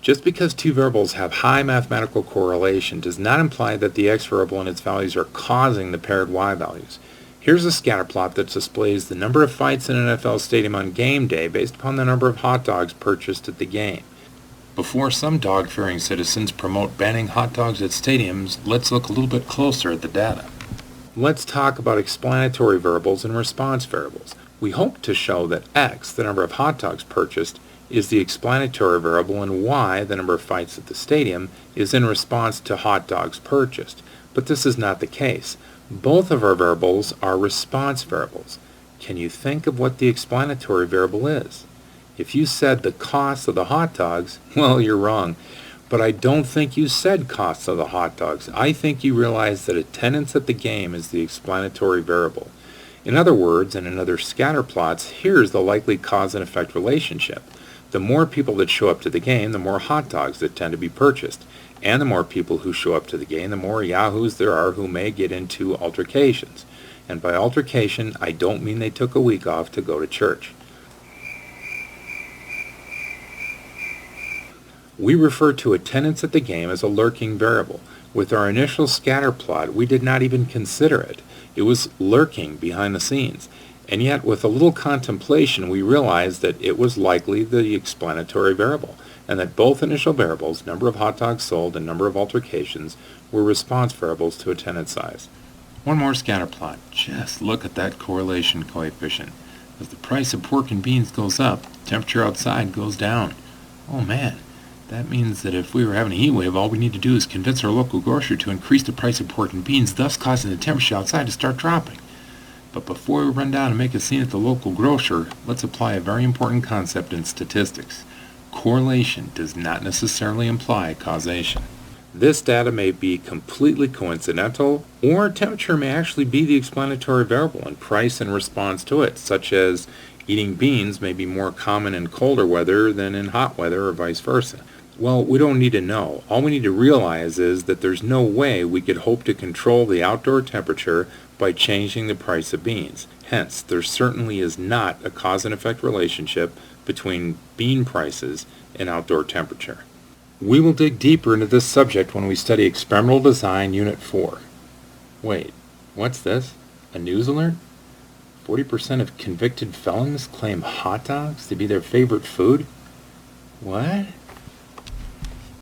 Just because two variables have high mathematical correlation does not imply that the x variable and its values are causing the paired y values. Here's a scatter plot that displays the number of fights in an NFL stadium on game day based upon the number of hot dogs purchased at the game. Before some dog-fearing citizens promote banning hot dogs at stadiums, let's look a little bit closer at the data. Let's talk about explanatory variables and response variables. We hope to show that x, the number of hot dogs purchased, is the explanatory variable and y, the number of fights at the stadium, is in response to hot dogs purchased. But this is not the case. Both of our variables are response variables. Can you think of what the explanatory variable is? If you said the cost of the hot dogs, well, you're wrong. But I don't think you said cost of the hot dogs. I think you realize that attendance at the game is the explanatory variable. In other words, and in other scatter plots, here's the likely cause and effect relationship. The more people that show up to the game, the more hot dogs that tend to be purchased. And the more people who show up to the game, the more yahoos there are who may get into altercations. And by altercation, I don't mean they took a week off to go to church. We refer to attendance at the game as a lurking variable. With our initial scatter plot, we did not even consider it. It was lurking behind the scenes. And yet, with a little contemplation, we realized that it was likely the explanatory variable, and that both initial variables, number of hot dogs sold and number of altercations, were response variables to attendance size. One more scatter plot. Just look at that correlation coefficient. As the price of pork and beans goes up, temperature outside goes down. Oh man, that means that if we were having a heat wave, all we need to do is convince our local grocer to increase the price of pork and beans, thus causing the temperature outside to start dropping. But before we run down and make a scene at the local grocer, let's apply a very important concept in statistics. Correlation does not necessarily imply causation. This data may be completely coincidental, or temperature may actually be the explanatory variable and price in response to it, such as eating beans may be more common in colder weather than in hot weather or vice versa. Well, we don't need to know. All we need to realize is that there's no way we could hope to control the outdoor temperature by changing the price of beans. Hence, there certainly is not a cause and effect relationship between bean prices and outdoor temperature. We will dig deeper into this subject when we study Experimental Design Unit 4. Wait, what's this? A news alert? 40% of convicted felons claim hot dogs to be their favorite food? What?